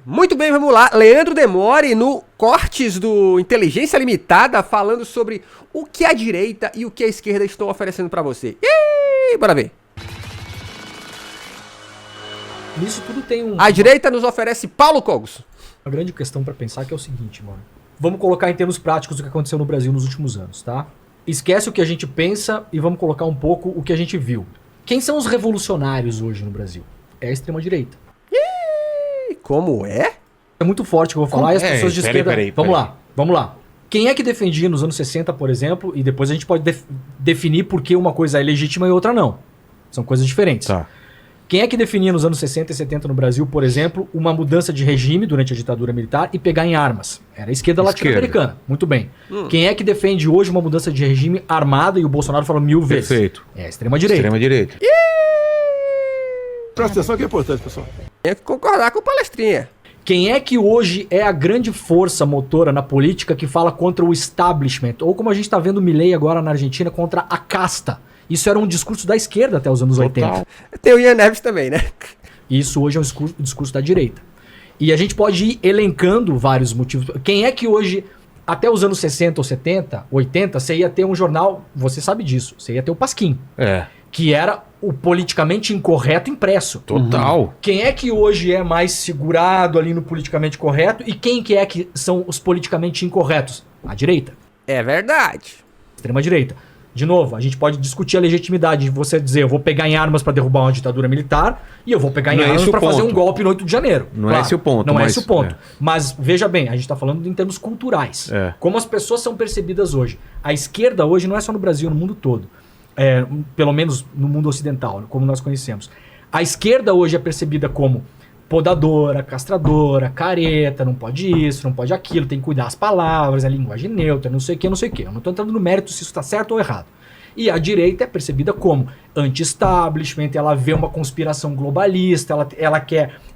Muito bem, vamos lá. Leandro Demore no Cortes do Inteligência Limitada, falando sobre o que a direita e o que a esquerda estão oferecendo pra você. Ih, bora ver. Nisso tudo tem A direita nos oferece Paulo Cogos. Uma grande questão pra pensar que é o seguinte, mano. Vamos colocar em termos práticos o que aconteceu no Brasil nos últimos anos, tá? Esquece o que a gente pensa e vamos colocar um pouco o que a gente viu. Quem são os revolucionários hoje no Brasil? É a extrema-direita. Ih, como é? É muito forte que eu vou falar e as pessoas de esquerda... Vamos lá. Quem é que defendia nos anos 60, por exemplo, e depois a gente pode definir por que uma coisa é legítima e outra não. São coisas diferentes. Tá. Quem é que definia nos anos 60 e 70 no Brasil, por exemplo, uma mudança de regime durante a ditadura militar e pegar em armas? Era a esquerda latino-americana. Muito bem. Quem é que defende hoje uma mudança de regime armada e o Bolsonaro falou 1000 vezes? Perfeito. É a extrema-direita. Extrema-direita. Presta atenção que é importante, pessoal. Tem que concordar com o palestrinha. Quem é que hoje é a grande força motora na política que fala contra o establishment? Ou como a gente está vendo o Milei agora na Argentina, contra a casta. Isso era um discurso da esquerda até os anos 80. Tem o Ian Neves também, né? Isso hoje é um discurso da direita. E a gente pode ir elencando vários motivos. Quem é que hoje, até os anos 60 ou 70, 80, você ia ter um jornal, você sabe disso, você ia ter o Pasquim. Que era o politicamente incorreto impresso. Total. Quem é que hoje é mais segurado ali no politicamente correto e quem que é que são os politicamente incorretos? A direita. É verdade. Extrema-direita. De novo, a gente pode discutir a legitimidade de você dizer eu vou pegar em armas para derrubar uma ditadura militar e eu vou pegar em armas para fazer um golpe no 8 de janeiro. Não é esse o ponto. Não é esse o ponto. Mas veja bem, a gente está falando em termos culturais. Como as pessoas são percebidas hoje. A esquerda hoje não é só no Brasil, no mundo todo. Pelo menos no mundo ocidental, como nós conhecemos. A esquerda hoje é percebida como podadora, castradora, careta, não pode isso, não pode aquilo, tem que cuidar as palavras, a linguagem neutra, não sei o que, não sei o que. Eu não estou entrando no mérito se isso está certo ou errado. E a direita é percebida como anti-establishment, ela vê uma conspiração globalista,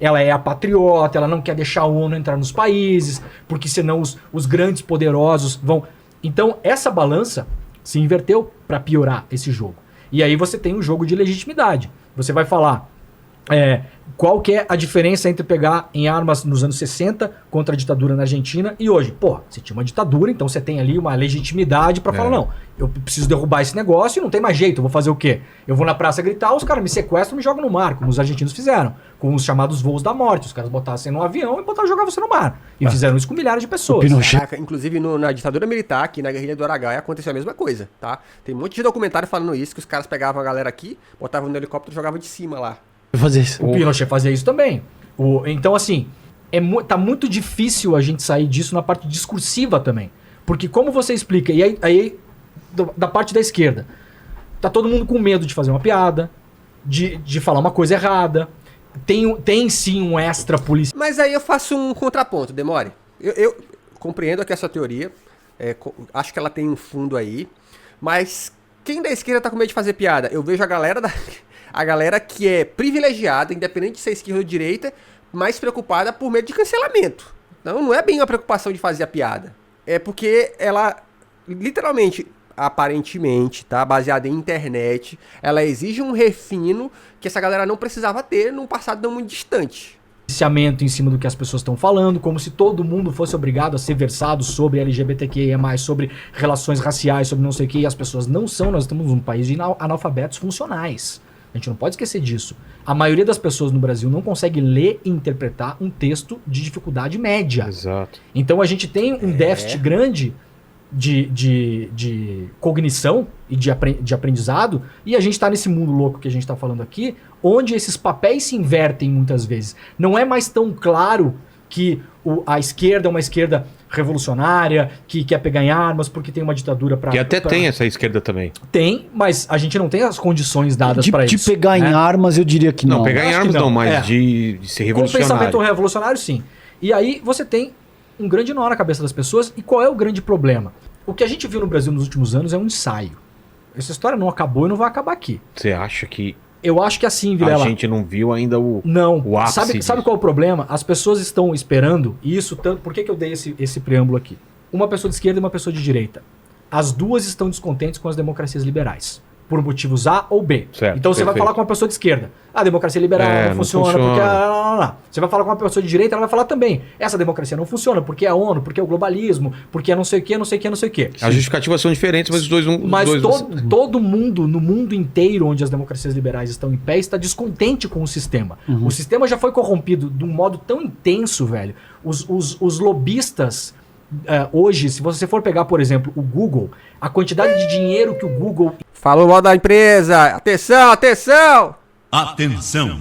ela é a patriota, ela não quer deixar a ONU entrar nos países, porque senão os grandes poderosos vão... Então essa balança se inverteu para piorar esse jogo. E aí você tem um jogo de legitimidade. Você vai falar... qual que é a diferença entre pegar em armas nos anos 60 contra a ditadura na Argentina e hoje? Pô, você tinha uma ditadura, então você tem ali uma legitimidade pra falar, não, eu preciso derrubar esse negócio e não tem mais jeito, eu vou fazer o quê? Eu vou na praça gritar, os caras me sequestram e me jogam no mar, como os argentinos fizeram, com os chamados voos da morte, os caras botassem no avião e jogavam você no mar. E fizeram isso com milhares de pessoas. Caraca, inclusive na ditadura militar, aqui na guerrilha do Araguaia, aconteceu a mesma coisa, tá? Tem um monte de documentário falando isso, que os caras pegavam a galera aqui, botavam no helicóptero e jogavam de cima lá. O Pinochet fazia isso também. Então, assim, tá muito difícil a gente sair disso na parte discursiva também. Porque como você explica, e aí da parte da esquerda, tá todo mundo com medo de fazer uma piada, de falar uma coisa errada, tem sim um extra polícia. Mas aí eu faço um contraponto, Demore. Eu compreendo aqui essa teoria, acho que ela tem um fundo aí, mas quem da esquerda tá com medo de fazer piada? Eu vejo a galera que é privilegiada, independente de ser esquerda ou direita, mais preocupada por medo de cancelamento. Não é bem uma preocupação de fazer a piada. É porque ela, literalmente, aparentemente, tá, baseada em internet, ela exige um refino que essa galera não precisava ter num passado não muito distante. Em cima do que as pessoas estão falando, como se todo mundo fosse obrigado a ser versado sobre LGBTQIA+, sobre relações raciais, sobre não sei o que, e as pessoas não são. Nós estamos num país de analfabetos funcionais. A gente não pode esquecer disso. A maioria das pessoas no Brasil não consegue ler e interpretar um texto de dificuldade média. Exato. Então a gente tem um déficit grande de cognição e de aprendizado, e a gente está nesse mundo louco que a gente está falando aqui, onde esses papéis se invertem muitas vezes. Não é mais tão claro que a esquerda é uma esquerda revolucionária, que quer pegar em armas porque tem uma ditadura para... E até tem essa esquerda também. Tem, mas a gente não tem as condições dadas para isso. De pegar em armas, eu diria que não. Não, pegar em armas não, mas de ser revolucionário. Com pensamento revolucionário, sim. E aí você tem um grande nó na cabeça das pessoas. E qual é o grande problema? O que a gente viu no Brasil nos últimos anos é um ensaio. Essa história não acabou e não vai acabar aqui. Você acha que... Eu acho que assim, Vilela... A gente não viu ainda o ápice. Sabe qual é o problema? As pessoas estão esperando, e isso tanto... Por que eu dei esse preâmbulo aqui? Uma pessoa de esquerda e uma pessoa de direita. As duas estão descontentes com as democracias liberais. por motivos A ou B. Certo, Então você vai perfeito. falar com uma pessoa de esquerda. A democracia liberal não funciona porque... Você vai falar com uma pessoa de direita, ela vai falar também. Essa democracia não funciona porque é a ONU, porque é o globalismo, porque é não sei o que, não sei o que, não sei o que. As justificativas são diferentes, mas os dois... Mas todo mundo, no mundo inteiro onde as democracias liberais estão em pé, está descontente com o sistema. O sistema já foi corrompido de um modo tão intenso, velho. Os lobistas... hoje, se você for pegar, por exemplo, o Google, a quantidade de dinheiro que o Google... Falou mal da empresa. Atenção, atenção. Atenção!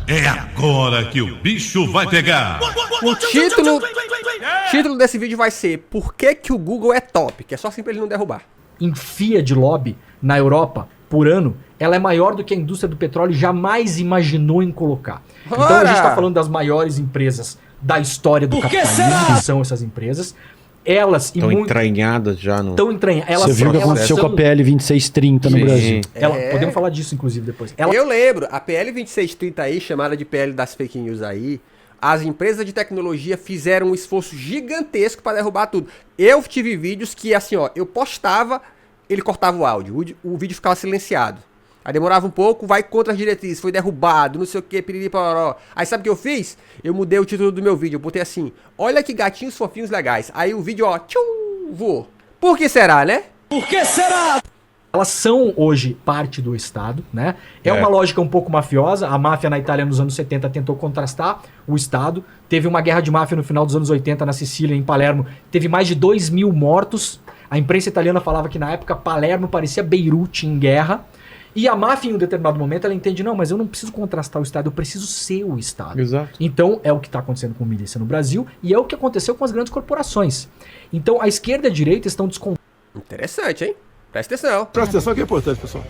É agora que o bicho vai pegar! O título desse vídeo vai ser Por que o Google é top? Que é só assim pra ele não derrubar. enfia de lobby na Europa por ano, ela é maior do que a indústria do petróleo jamais imaginou em colocar. Então a gente está falando das maiores empresas da história do capitalismo, que são essas empresas. Elas estão entranhadas já no... Estão entranhadas. Você viu o que aconteceu com a PL 2630 no Brasil. Podemos falar disso, inclusive, depois. Eu lembro, a PL 2630 aí, chamada de PL das fake news aí, as empresas de tecnologia fizeram um esforço gigantesco para derrubar tudo. Eu tive vídeos que, assim, ó, eu postava, ele cortava o áudio, o vídeo ficava silenciado. Aí demorava um pouco, vai contra as diretrizes, foi derrubado, não sei o que, piriri, pororó. Aí sabe o que eu fiz? Eu mudei o título do meu vídeo, eu botei assim, olha que gatinhos fofinhos legais. Aí o vídeo, ó, tchum, voou. Por que será, né? Por que será? Elas são hoje parte do Estado, né? É uma lógica um pouco mafiosa. A máfia na Itália nos anos 70 tentou contrastar o Estado. Teve uma guerra de máfia no final dos anos 80 na Sicília, em Palermo. Teve mais de 2.000 mortos. A imprensa italiana falava que na época Palermo parecia Beirute em guerra. E a máfia, em um determinado momento, ela entende, não, mas eu não preciso contrastar o Estado, eu preciso ser o Estado. Exato. Então, é o que está acontecendo com a milícia no Brasil e é o que aconteceu com as grandes corporações. Então, a esquerda e a direita estão descontentes. Interessante, hein? Presta atenção. Presta atenção que é importante, pessoal.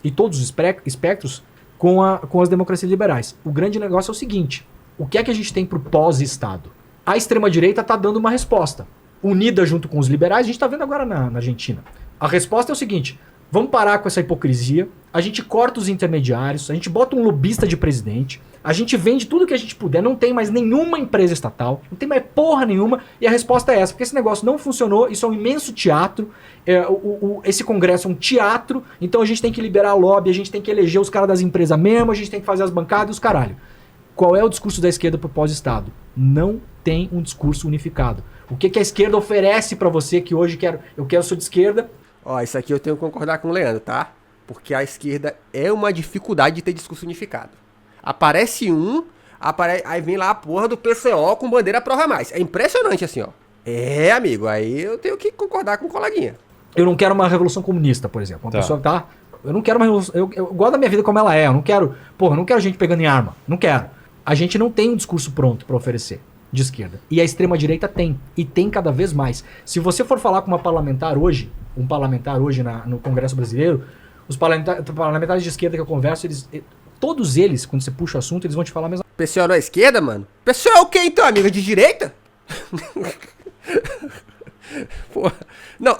E todos os espectros com as democracias liberais. O grande negócio é o seguinte, o que é que a gente tem pro pós-Estado? A extrema-direita está dando uma resposta. Unida junto com os liberais, a gente está vendo agora na Argentina. A resposta é o seguinte... Vamos parar com essa hipocrisia, a gente corta os intermediários, a gente bota um lobista de presidente, a gente vende tudo que a gente puder, não tem mais nenhuma empresa estatal, não tem mais porra nenhuma, e a resposta é essa, porque esse negócio não funcionou, isso é um imenso teatro, esse congresso é um teatro, então a gente tem que liberar lobby, a gente tem que eleger os caras das empresas mesmo, a gente tem que fazer as bancadas e os caralho. Qual é o discurso da esquerda pro pós-Estado? Não tem um discurso unificado. O que a esquerda oferece pra você que hoje eu sou de esquerda. Ó, isso aqui eu tenho que concordar com o Leandro, tá? Porque a esquerda é uma dificuldade de ter discurso unificado. Aparece aí vem lá a porra do PCO com bandeira prova mais. É impressionante assim, ó. É, amigo, aí eu tenho que concordar com o coleguinha. Eu não quero uma revolução comunista, por exemplo. Uma pessoa que tá... Eu não quero uma revolução... Eu gosto da minha vida como ela é. Eu não quero... Porra, eu não quero gente pegando em arma. Não quero. A gente não tem um discurso pronto pra oferecer de esquerda. E a extrema-direita tem. E tem cada vez mais. Se você for falar com um parlamentar hoje no Congresso Brasileiro, os parlamentares de esquerda que eu converso, todos eles, quando você puxa o assunto, eles vão te falar a mesma coisa. PCO não é esquerda, mano? PCO é o quê então, amiga? De direita? Porra. Não,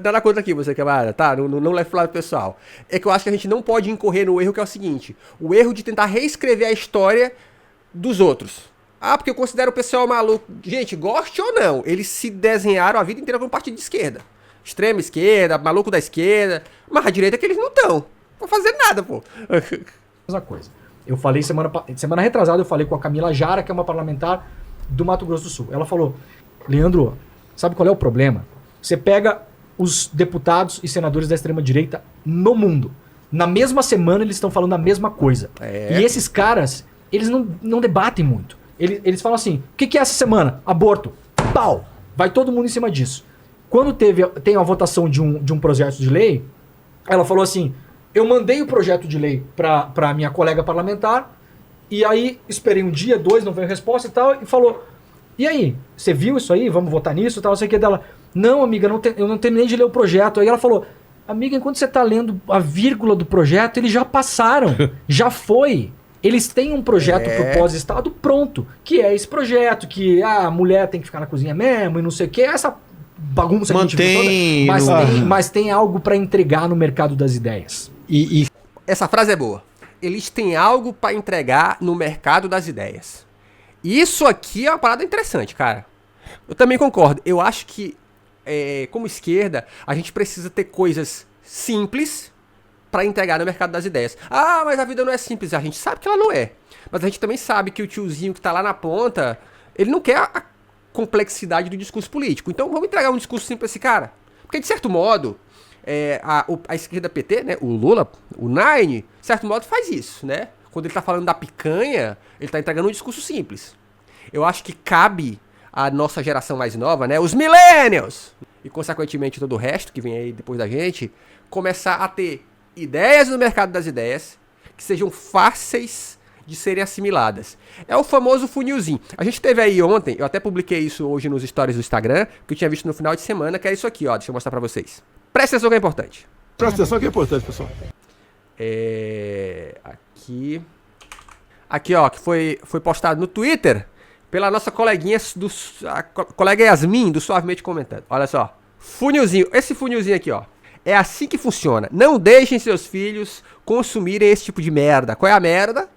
dá conta aqui, você camarada, tá? Não leve pro lado pessoal. É que eu acho que a gente não pode incorrer no erro que é o seguinte: o erro de tentar reescrever a história dos outros. Ah, porque eu considero o pessoal maluco. Gente, goste ou não, eles se desenharam a vida inteira como partido de esquerda. Extrema esquerda, maluco da esquerda. Mas a direita é que eles não estão. Não vão fazer nada, pô. Mesma coisa. Eu falei semana retrasada, eu falei com a Camila Jara, que é uma parlamentar do Mato Grosso do Sul. Ela falou, Leandro, sabe qual é o problema? Você pega os deputados e senadores da extrema-direita no mundo. Na mesma semana eles estão falando a mesma coisa. E esses caras, eles não debatem muito. Eles falam assim, o que é essa semana? Aborto. Pau! Vai todo mundo em cima disso. Quando tem a votação de um projeto de lei, ela falou assim, eu mandei o projeto de lei pra minha colega parlamentar, e aí esperei um dia, 2, não veio resposta e tal, e falou, e aí, você viu isso aí? Vamos votar nisso e tal, não sei o que dela. Não, amiga, eu não terminei de ler o projeto. Aí ela falou, amiga, enquanto você tá lendo a vírgula do projeto, eles já passaram, já foi. Eles têm um projeto pro pós-Estado pronto, que é esse projeto, que a mulher tem que ficar na cozinha mesmo e não sei o que, essa bagunça que a gente vê toda, mas tem algo para entregar no mercado das ideias. E essa frase é boa. Eles têm algo para entregar no mercado das ideias. Isso aqui é uma parada interessante, cara. Eu também concordo. Eu acho que como esquerda, a gente precisa ter coisas simples para entregar no mercado das ideias. Ah, mas a vida não é simples. A gente sabe que ela não é. Mas a gente também sabe que o tiozinho que tá lá na ponta, ele não quer a complexidade do discurso político. Então vamos entregar um discurso simples pra esse cara. Porque, de certo modo, a esquerda PT, né, o Lula, o Nine, de certo modo faz isso, né? Quando ele tá falando da picanha, ele tá entregando um discurso simples. Eu acho que cabe à nossa geração mais nova, né, os millennials, e consequentemente todo o resto que vem aí depois da gente, começar a ter ideias no mercado das ideias que sejam fáceis de serem assimiladas. É o famoso funilzinho. A gente teve aí ontem, eu até publiquei isso hoje nos stories do Instagram, que eu tinha visto no final de semana, que é isso aqui, ó. Deixa eu mostrar pra vocês. Presta atenção que é importante. Presta atenção que é importante, pessoal. Aqui, ó, que foi postado no Twitter pela nossa coleguinha, colega Yasmin, do Suavemente Comentando. Olha só. Funilzinho. Esse funilzinho aqui, ó. É assim que funciona. Não deixem seus filhos consumirem esse tipo de merda. Qual é a merda?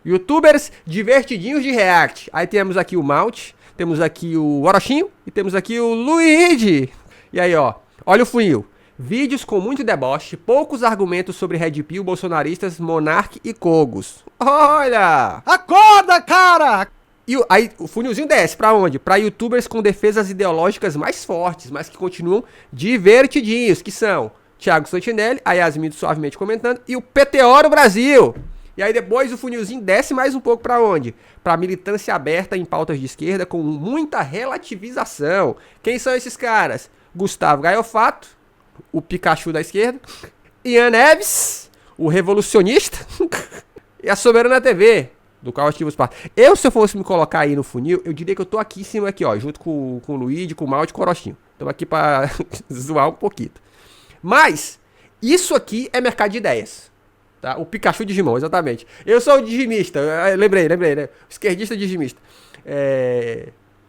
YouTubers divertidinhos de React. Aí temos aqui o Mount, temos aqui o Orochinho e temos aqui o Luigi. E aí, ó, olha o funil. Vídeos com muito deboche, poucos argumentos sobre Red Pill, bolsonaristas, Monark e Cogos. Olha! Acorda, cara! E aí o funilzinho desce pra onde? Pra YouTubers com defesas ideológicas mais fortes, mas que continuam divertidinhos, que são Thiago Santinelli, a Yasmin do Suavemente Comentando e o Peteoro Brasil. E aí depois o funilzinho desce mais um pouco pra onde? Pra militância aberta em pautas de esquerda com muita relativização. Quem são esses caras? Gustavo Gaiofato, o Pikachu da esquerda, Ian Neves, o revolucionista, e a Soberana TV, do qual eu tive os passos. Se eu fosse me colocar aí no funil, eu diria que eu tô aqui em cima, aqui, ó, junto com o Luigi, com o Malte e com o Orochinho. Tô aqui pra zoar um pouquinho. Mas, isso aqui é mercado de ideias. Tá? O Pikachu Digimon, exatamente. Eu sou o digimista, lembrei, né? O esquerdista digimista.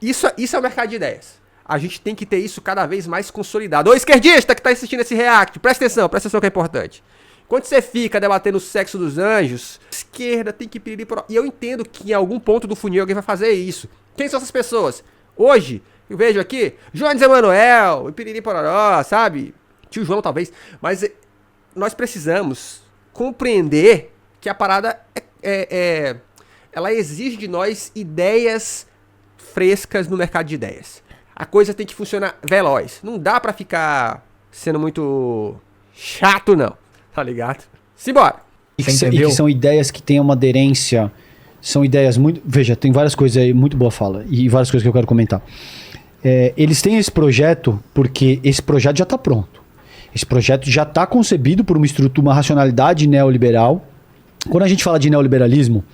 Isso é o mercado de ideias. A gente tem que ter isso cada vez mais consolidado. Ô esquerdista que tá assistindo esse react, presta atenção que é importante. Quando você fica debatendo o sexo dos anjos, esquerda tem que pedir por... E eu entendo que em algum ponto do funil alguém vai fazer isso. Quem são essas pessoas? Hoje, eu vejo aqui, Jones Emanuel, Piriri Pororó, sabe? Tio João talvez. Mas nós precisamos compreender que a parada ela exige de nós ideias frescas no mercado de ideias. A coisa tem que funcionar veloz. Não dá pra ficar sendo muito chato, não. Tá ligado? Simbora! E que são ideias que têm uma aderência. São ideias muito... Veja, tem várias coisas aí, muito boa fala. E várias coisas que eu quero comentar. Eles têm esse projeto porque esse projeto já está pronto. Esse projeto já está concebido por uma estrutura, uma racionalidade neoliberal. Quando a gente fala de neoliberalismo,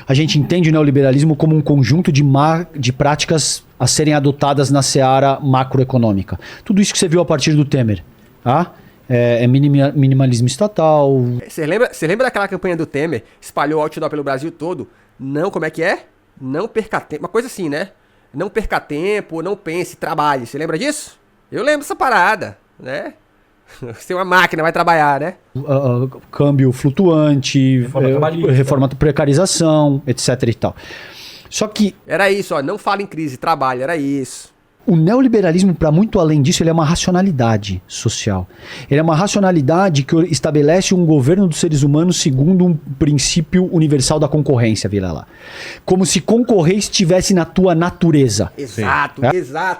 a gente entende o neoliberalismo como um conjunto de práticas a serem adotadas na seara macroeconômica. Tudo isso que você viu a partir do Temer. Tá? Minimalismo estatal. Você lembra daquela campanha do Temer? Espalhou outdoor pelo Brasil todo? Não, como é que é? Não perca tempo. Uma coisa assim, né? Não perca tempo, não pense, trabalhe. Você lembra disso? Eu lembro dessa parada, né? Você tem uma máquina, vai trabalhar, né? Câmbio flutuante, reforma precarização, etc e tal. Só que... Era isso, ó, não fala em crise, trabalho, era isso. O neoliberalismo, para muito além disso, ele é uma racionalidade social. Ele é uma racionalidade que estabelece um governo dos seres humanos segundo um princípio universal da concorrência, vira lá. Como se concorrer estivesse na tua natureza. Exato,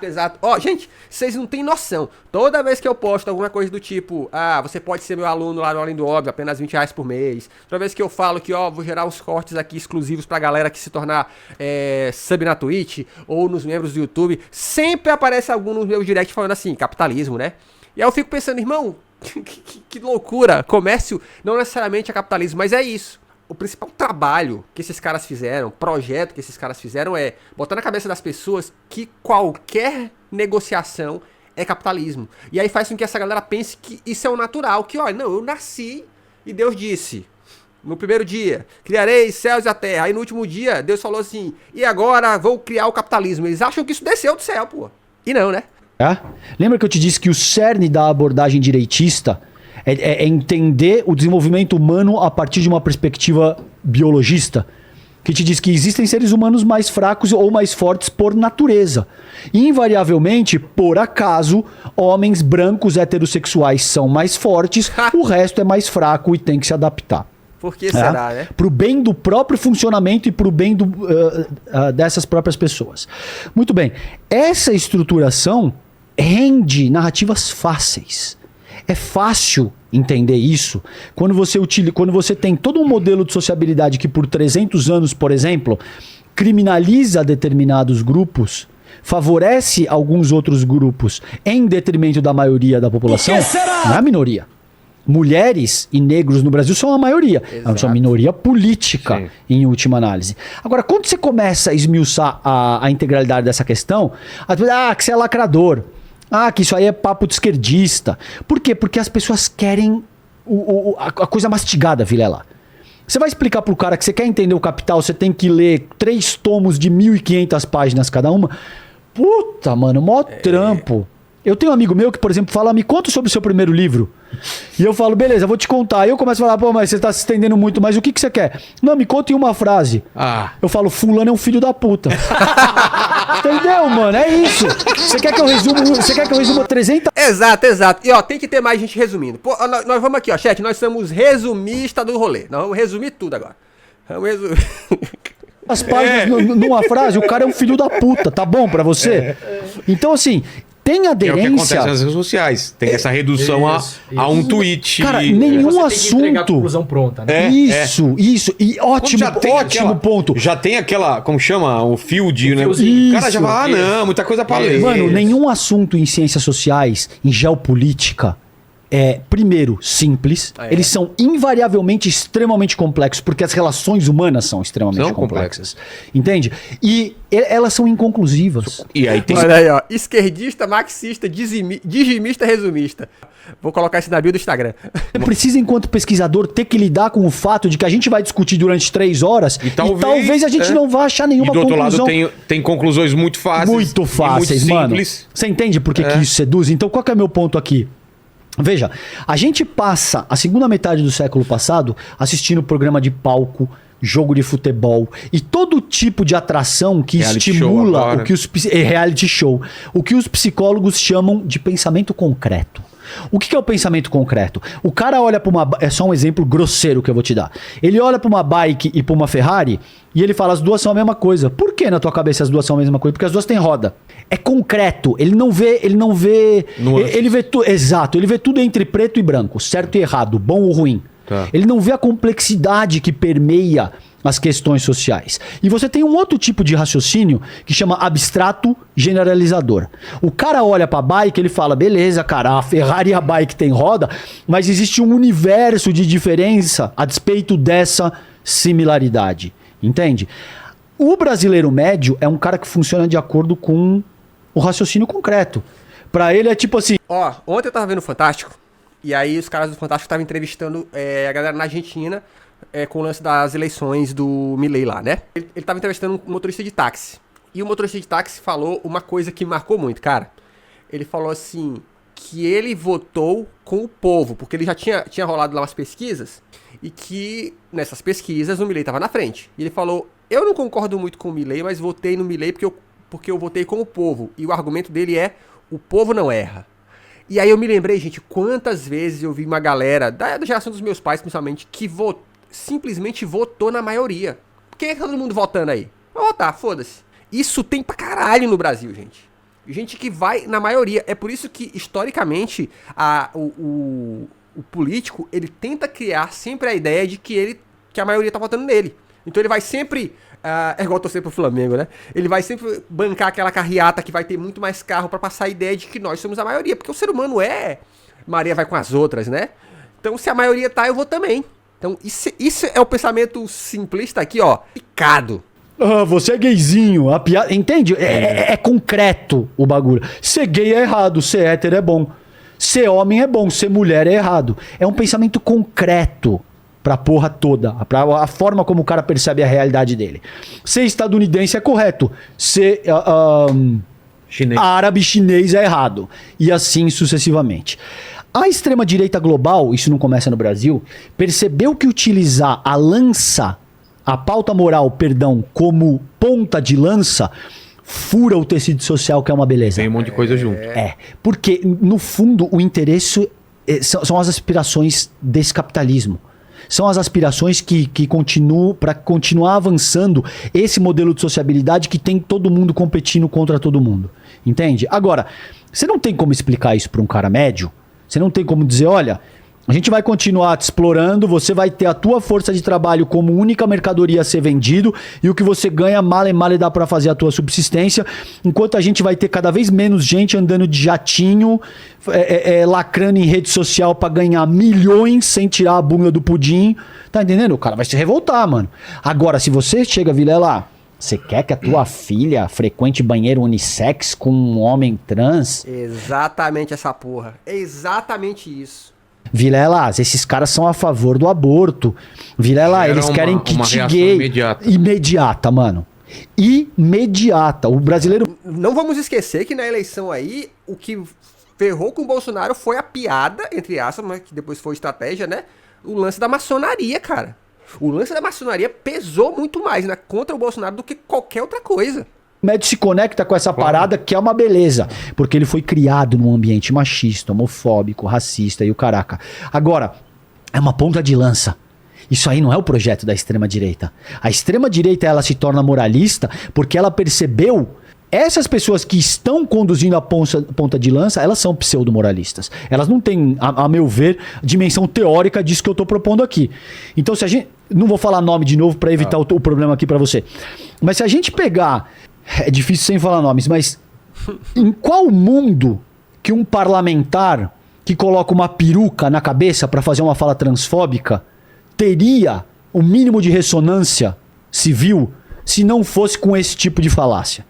exato. Ó, gente, vocês não têm noção. Toda vez que eu posto alguma coisa do tipo, você pode ser meu aluno lá no Além do Óbvio, apenas R$20 por mês. Toda vez que eu falo que, vou gerar uns cortes aqui exclusivos pra galera que se tornar sub na Twitch ou nos membros do YouTube, sempre aparece algum no meu direct falando assim, capitalismo, né? E aí eu fico pensando, irmão, que loucura. Comércio não necessariamente é capitalismo, mas é isso. O principal trabalho que esses caras fizeram, projeto que esses caras fizeram é botar na cabeça das pessoas que qualquer negociação é capitalismo. E aí faz com que essa galera pense que isso é o natural, que olha, não, eu nasci e Deus disse, no primeiro dia, criarei céus e a terra. Aí no último dia, Deus falou assim, e agora vou criar o capitalismo. Eles acham que isso desceu do céu, pô. E não, né? Lembra que eu te disse que o cerne da abordagem direitista é entender o desenvolvimento humano a partir de uma perspectiva biologista? que te diz que existem seres humanos mais fracos ou mais fortes por natureza. Invariavelmente, por acaso, homens brancos heterossexuais são mais fortes, o resto é mais fraco e tem que se adaptar. Por que será, né? Pro bem do próprio funcionamento e pro bem dessas próprias pessoas. Muito bem. Essa estruturação rende narrativas fáceis. É fácil entender isso quando você tem todo um modelo de sociabilidade que por 300 anos, por exemplo, criminaliza determinados grupos, favorece alguns outros grupos em detrimento da maioria da população, não é a minoria. Mulheres e negros no Brasil são a maioria. Exato. São a minoria política, sim, em última análise. Agora, quando você começa a esmiuçar a integralidade dessa questão, que você é lacrador, que isso aí é papo de esquerdista. Por quê? Porque as pessoas querem a coisa mastigada, Vilela. Você vai explicar pro cara que você quer entender o Capital, você tem que ler 3 tomos de 1.500 páginas cada uma. Puta, mano, mó trampo. Eu tenho um amigo meu que, por exemplo, fala, me conta sobre o seu primeiro livro. E eu falo, beleza, vou te contar. Aí eu começo a falar, pô, mas você tá se estendendo muito, mas o que você quer? Não, me conta em uma frase. Eu falo, fulano é um filho da puta. Entendeu, mano? É isso. Você quer que eu resuma 300? Exato. E ó, tem que ter mais gente resumindo. Pô, nós vamos aqui, ó, chat, nós somos resumistas do rolê. Nós vamos resumir tudo agora. Vamos resumir. As páginas numa frase, o cara é um filho da puta, tá bom pra você? Então, assim, tem aderência... É o que acontece nas redes sociais. Tem essa redução a um tweet. Cara, nenhum você assunto... Tem que entregar a conclusão pronta, né? Isso. E ótimo ponto. Já tem aquela, como chama? O field, né? O cara já fala, não, muita coisa pra ler. Mano, nenhum assunto em ciências sociais, em geopolítica, é, primeiro, simples. Eles são invariavelmente extremamente complexos, porque as relações humanas são extremamente complexas. Entende? E elas são inconclusivas. E aí tem... Olha aí, ó. Esquerdista, marxista, digimista, resumista. Vou colocar isso na bio do Instagram. Precisa, enquanto pesquisador, ter que lidar com o fato de que a gente vai discutir durante 3 horas e talvez a gente não vá achar nenhuma conclusão. E do outro lado tem conclusões muito fáceis. Muito fáceis, muito mano. simples. Você entende por que isso seduz? Então, qual que é meu ponto aqui? Veja, a gente passa a segunda metade do século passado assistindo programa de palco, jogo de futebol e todo tipo de atração que reality estimula o que reality show, o que os psicólogos chamam de pensamento concreto. O que é o pensamento concreto? O cara olha para uma... É só um exemplo grosseiro que eu vou te dar. Ele olha para uma bike e para uma Ferrari e ele fala, as duas são a mesma coisa. Por que na tua cabeça as duas são a mesma coisa? Porque as duas têm roda. É concreto. Ele não vê... Ele vê tudo... Exato. Ele vê tudo entre preto e branco. Certo e errado. Bom ou ruim. Tá. Ele não vê a complexidade que permeia as questões sociais. E você tem um outro tipo de raciocínio que chama abstrato generalizador. O cara olha pra bike e ele fala, beleza, cara, a Ferrari e a bike tem roda, mas existe um universo de diferença a despeito dessa similaridade. Entende? O brasileiro médio é um cara que funciona de acordo com o raciocínio concreto. Pra ele é tipo assim... Ó, ontem eu tava vendo o Fantástico, e aí os caras do Fantástico estavam entrevistando a galera na Argentina, com o lance das eleições do Milei lá, né? Ele tava entrevistando um motorista de táxi. E o motorista de táxi falou uma coisa que me marcou muito, cara. Ele falou assim, que ele votou com o povo, porque ele já tinha rolado lá umas pesquisas, e que nessas pesquisas o Milei tava na frente. E ele falou, eu não concordo muito com o Milei, mas votei no Milei porque eu votei com o povo. E o argumento dele é, o povo não erra. E aí eu me lembrei, gente, quantas vezes eu vi uma galera, da geração dos meus pais, principalmente, que simplesmente votou na maioria. Quem é todo mundo votando aí? Vai votar, foda-se. Isso tem pra caralho no Brasil, gente. Gente que vai na maioria. É por isso que, historicamente, o político, ele tenta criar sempre a ideia de que a maioria tá votando nele. Então ele vai sempre... é igual torcer pro Flamengo, né? Ele vai sempre bancar aquela carreata que vai ter muito mais carro pra passar a ideia de que nós somos a maioria. Porque o ser humano Maria vai com as outras, né? Então se a maioria tá, eu vou também. Então isso é o pensamento simplista aqui, ó. Picado. Você é gayzinho. A piada... Entende? É concreto o bagulho. Ser gay é errado, ser hétero é bom. Ser homem é bom, ser mulher é errado. É um pensamento concreto pra porra toda. Pra a forma como o cara percebe a realidade dele. Ser estadunidense é correto. Ser árabe chinês é errado. E assim sucessivamente. A extrema-direita global, isso não começa no Brasil, percebeu que utilizar a lança a pauta moral, perdão, como ponta de lança, fura o tecido social, que é uma beleza. Tem um monte de coisa junto. Porque, no fundo, o interesse são as aspirações desse capitalismo. São as aspirações que continuam, para continuar avançando esse modelo de sociabilidade que tem todo mundo competindo contra todo mundo. Entende? Agora, você não tem como explicar isso para um cara médio. Você não tem como dizer, olha, a gente vai continuar te explorando, você vai ter a tua força de trabalho como única mercadoria a ser vendido e o que você ganha mal e mal dá para fazer a tua subsistência, enquanto a gente vai ter cada vez menos gente andando de jatinho, lacrando em rede social para ganhar milhões sem tirar a bunda do pudim. Tá entendendo? O cara vai se revoltar, mano. Agora, se você chega, Vilela, você quer que a tua filha frequente banheiro unissex com um homem trans? Exatamente essa porra. É exatamente isso. Vilela, esses caras são a favor do aborto. Vilela, eles querem kit gay. Imediata, mano. Imediata. O brasileiro... Não vamos esquecer que na eleição aí, o que ferrou com o Bolsonaro foi a piada, entre aspas, mas que depois foi estratégia, né? O lance da maçonaria, cara. O lance da maçonaria pesou muito mais, né, contra o Bolsonaro do que qualquer outra coisa. O médico se conecta com essa parada que é uma beleza, porque ele foi criado num ambiente machista, homofóbico, racista e o caraca. Agora, é uma ponta de lança. Isso aí não é o projeto da extrema-direita. A extrema-direita, ela se torna moralista porque ela percebeu... Essas pessoas que estão conduzindo a ponta de lança, elas são pseudo-moralistas. Elas não têm, a meu ver, dimensão teórica disso que eu estou propondo aqui. Então, se a gente... Não vou falar nome de novo para evitar o problema aqui para você. Mas se a gente pegar... É difícil sem falar nomes, mas... Em qual mundo que um parlamentar que coloca uma peruca na cabeça para fazer uma fala transfóbica teria o mínimo de ressonância civil se não fosse com esse tipo de falácia?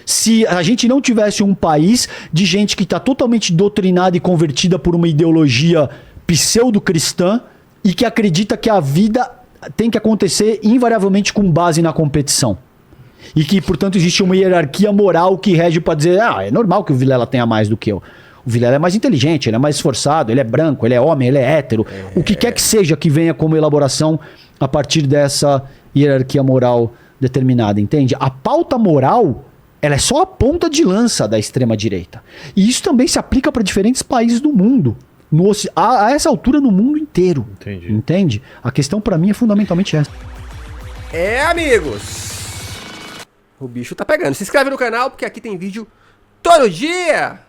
Se a gente não tivesse um país de gente que está totalmente doutrinada e convertida por uma ideologia pseudo-cristã e que acredita que a vida tem que acontecer invariavelmente com base na competição. E que, portanto, existe uma hierarquia moral que rege para dizer, é normal que o Vilela tenha mais do que eu. O Vilela é mais inteligente, ele é mais esforçado, ele é branco, ele é homem, ele é hétero. O que quer que seja que venha como elaboração a partir dessa hierarquia moral determinada, entende? A pauta moral... Ela é só a ponta de lança da extrema-direita. E isso também se aplica para diferentes países do mundo. A essa altura, no mundo inteiro. Entendi. Entende? A questão para mim é fundamentalmente essa. Amigos. O bicho tá pegando. Se inscreve no canal, porque aqui tem vídeo todo dia.